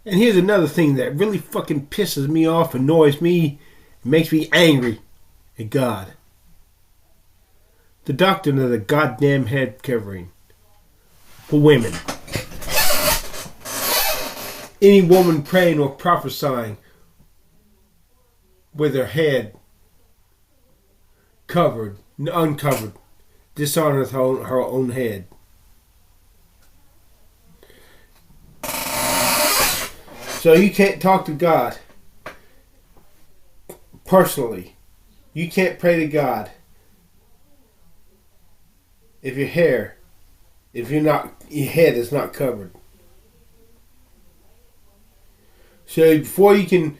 And here's another thing that really fucking pisses me off, annoys me, makes me angry at God. The doctrine of the goddamn head covering for women. Any woman praying or prophesying with her head covered, uncovered, dishonors her own head. So you can't talk to God personally. You can't pray to God if your head is not covered. So before you can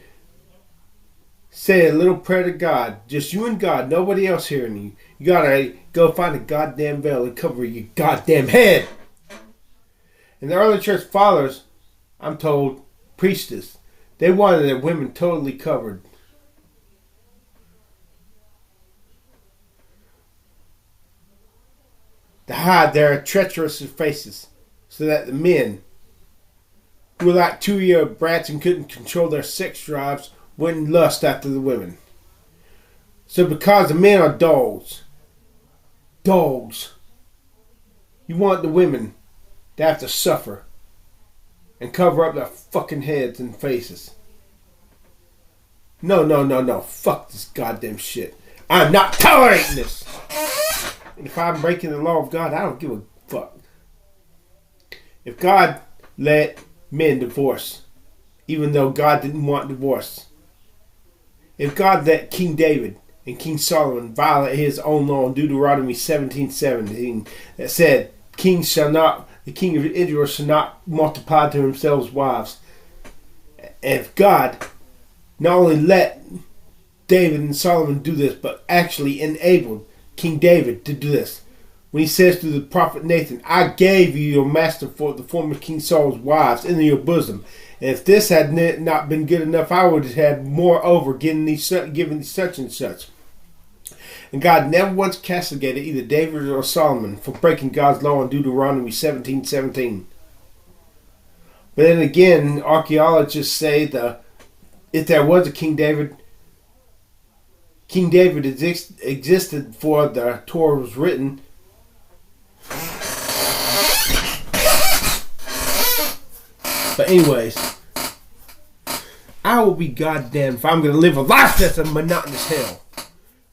say a little prayer to God, just you and God, nobody else hearing you, you gotta go find a goddamn veil and cover your goddamn head. And the early church fathers, I'm told, preached this. They wanted their women totally covered. To hide their treacherous faces so that the men who were like 2-year-old brats and couldn't control their sex drives wouldn't lust after the women. So because the men are dogs, you want the women to have to suffer and cover up their fucking heads and faces. No. Fuck this goddamn shit. I'm not tolerating this. And if I'm breaking the law of God, I don't give a fuck. If God let men divorce, even though God didn't want divorce. If God let King David and King Solomon violate his own law in Deuteronomy 17:17 that said, the king of Israel shall not multiply to themselves wives. And if God not only let David and Solomon do this, but actually enabled King David to do this. When he says to the prophet Nathan, I gave you your master for the former King Saul's wives into your bosom. And if this had not been good enough, I would have had more over given these such and such. And God never once castigated either David or Solomon for breaking God's law in Deuteronomy 17:17. But then again, archaeologists say if there was a King David existed before the Torah was written. But anyways, I will be goddamn if I'm going to live a life that's a monotonous hell.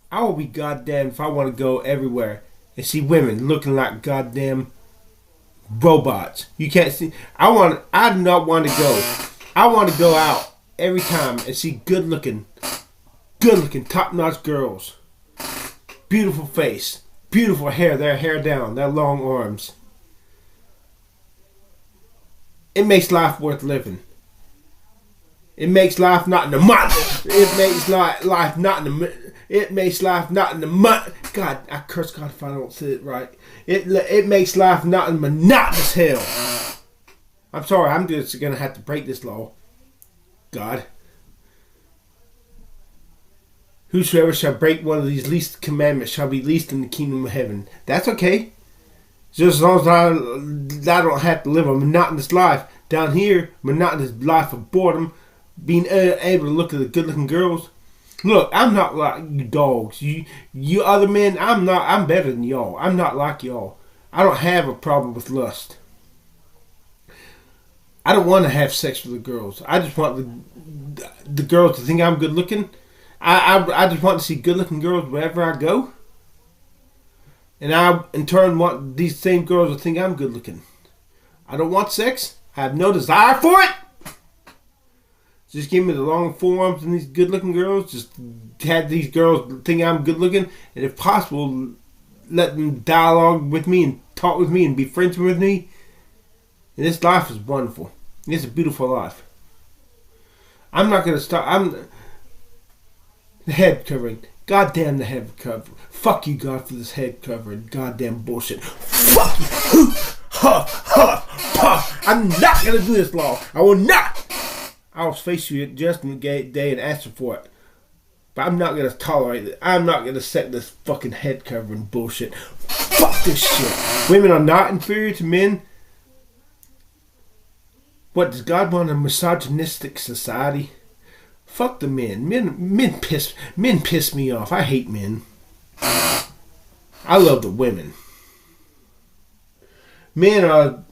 I will be goddamn if I want to go everywhere and see women looking like goddamn robots. You can't see. I do not want to go. I want to go out every time and see good looking, top-notch girls. Beautiful face. Beautiful hair. Their hair down. Their long arms. It makes life worth living. It makes life not in the mud. It makes life not in the. It makes life not in the mud. God, I curse God if I don't say it right. It makes life not in monotonous hell. I'm sorry. I'm just gonna have to break this law. God. Whosoever shall break one of these least commandments shall be least in the kingdom of heaven. That's okay. Just as long as I don't have to live a monotonous life down here, monotonous life of boredom, being able to look at the good-looking girls. Look, I'm not like you dogs. You other men, I'm better than y'all. I'm not like y'all. I don't have a problem with lust. I don't want to have sex with the girls. I just want the girls to think I'm good-looking. I just want to see good-looking girls wherever I go. And I, in turn, want these same girls to think I'm good-looking. I don't want sex. I have no desire for it. Just give me the long forearms and these good-looking girls. Just have these girls think I'm good-looking. And if possible, let them dialogue with me and talk with me and be friends with me. And this life is wonderful. It's a beautiful life. I'm not going to stop. The head covering. Goddamn the head cover. Fuck you, God, for this head covering. Goddamn bullshit. Fuck you. I'm not going to do this law. I will not. I will face you at Judgment Day and answer for it. But I'm not going to tolerate it. I'm not going to accept this fucking head covering bullshit. Fuck this shit. Women are not inferior to men. What, does God want a misogynistic society? Fuck the men. Men piss me off. I hate men. I love the women. Men are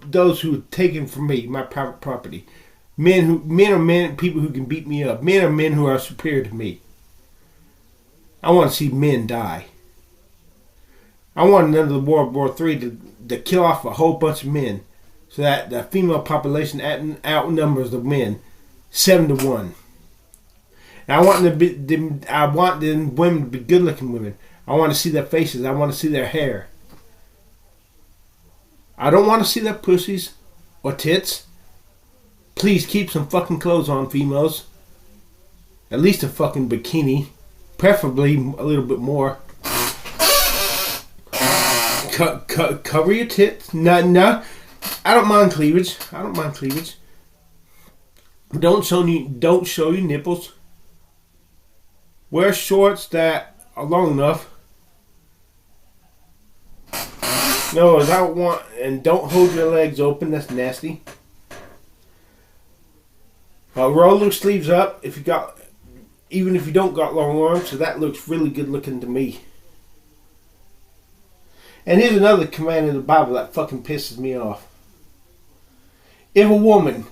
those who are taken from me, my private property. Men are people who can beat me up. Men are men who are superior to me. I want to see men die. I want another World War III to kill off a whole bunch of men, so that the female population outnumbers the men 7-1. And I want the women to be good-looking women. I want to see their faces. I want to see their hair. I don't want to see their pussies or tits. Please keep some fucking clothes on, females. At least a fucking bikini. Preferably a little bit more. Cover your tits. No. I don't mind cleavage. Don't show your nipples. Wear shorts that are long enough. No, I don't want, and don't hold your legs open. That's nasty. Roll your sleeves up even if you don't got long arms, so that looks really good looking to me. And here's another command in the Bible that fucking pisses me off. If a woman's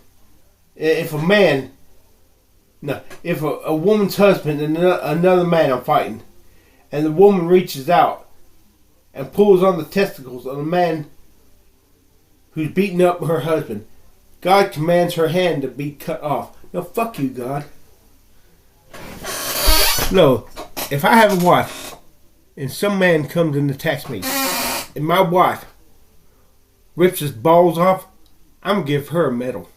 husband and another man are fighting, and the woman reaches out and pulls on the testicles of the man who's beating up her husband, God commands her hand to be cut off. No, fuck you, God. No, if I have a wife and some man comes and attacks me, and my wife rips his balls off, I'm going to give her a medal.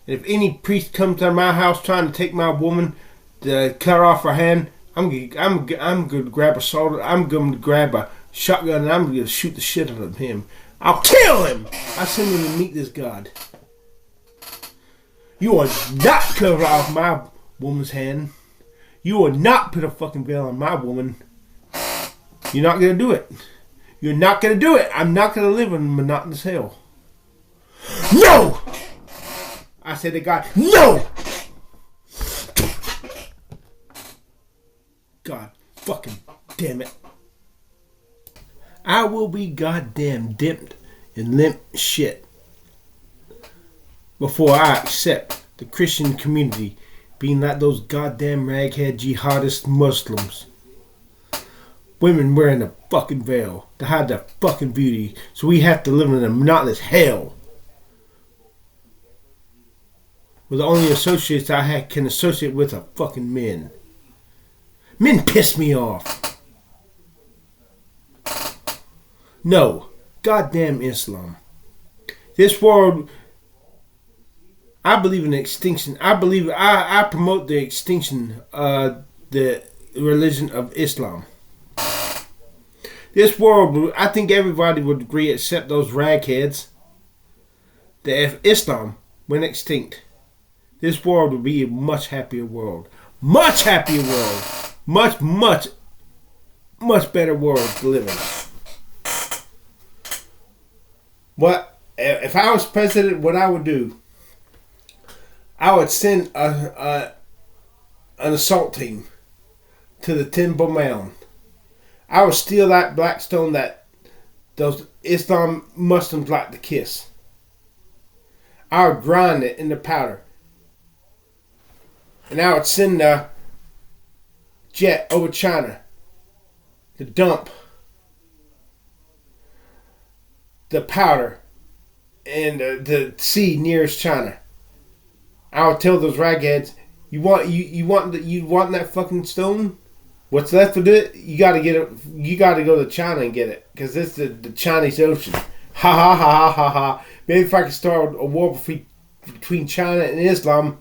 And if any priest comes to my house trying to take my woman to cut off her hand, I'm going to grab a sword. I'm going to grab a shotgun and I'm going to shoot the shit out of him. I'll kill him. I send him to meet this God. You will not cut off my woman's hand. You will not put a fucking veil on my woman. You're not going to do it. You're not going to do it. I'm not going to live in monotonous hell. No! I said to God, no! God fucking damn it. I will be goddamn dipped in limp shit before I accept the Christian community being like those goddamn raghead jihadist Muslims. Women wearing a fucking veil to hide their fucking beauty, so we have to live in a monotonous hell. Where the only associates I can associate with are fucking men. Men piss me off. No, goddamn Islam. This world, I believe in extinction. I promote the extinction of the religion of Islam. This world, I think everybody would agree except those ragheads, that if Islam went extinct, this world would be a much happier world. Much happier world. Much, much, much better world to live in. What if I was president? What I would do? I would send an assault team to the Temple Mount. I would steal that black stone that those Islam Muslims like to kiss. I would grind it into powder. And I would send a jet over China to dump the powder in the sea nearest China. I would tell those ragheads, you want that fucking stone? What's left of it? You got to get it. You got to go to China and get it, because it's the Chinese Ocean. Ha ha ha ha ha ha. Maybe if I could start a war between China and Islam,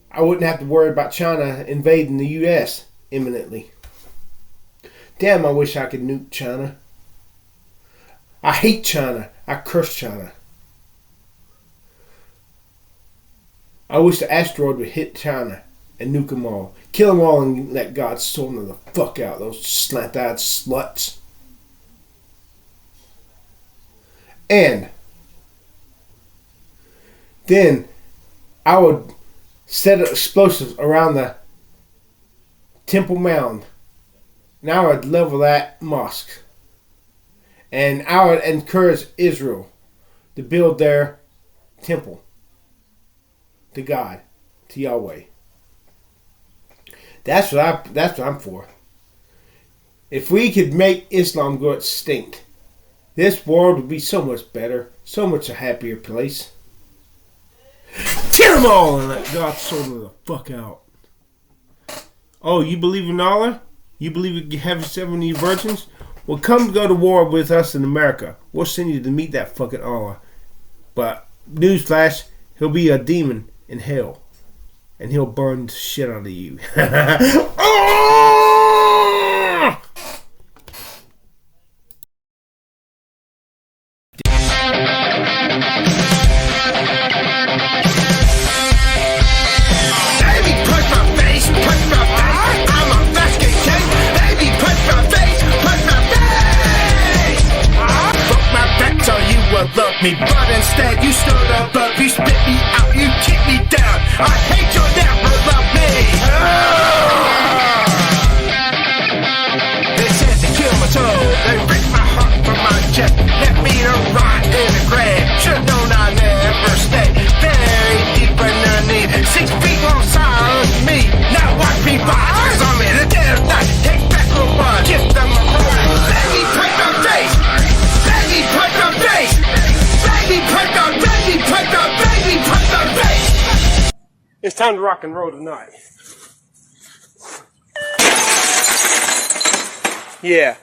I wouldn't have to worry about China invading the U.S. imminently. Damn, I wish I could nuke China. I hate China. I curse China. I wish the asteroid would hit China and nuke them all. Kill them all and let God sort them the fuck out, those slant-eyed sluts. And Then I would set explosives around the Temple Mount. And I would level that mosque. And I would encourage Israel to build their temple to God, to Yahweh. That's what I'm for. If we could make Islam go extinct, this world would be so much better, so much a happier place. Kill them all and let God sort them the fuck out. Oh, you believe in Allah? You believe in having 70 virgins? Well, come go to war with us in America. We'll send you to meet that fucking Allah. But, newsflash, he'll be a demon in hell. And he'll burn the shit out of you. Love me, but instead you stood above, you spit me out, you kick me down. I hate you'll never love me. They said to kill my soul, they ripped my heart from my chest, left me to rot in the grave. Should've known I never stay very deep underneath. 6 feet long silence me, now watch me rise on me. The dead of night, take back the one, give them a ride. Let me break my face, let me break my face. It's time to rock and roll tonight. Yeah.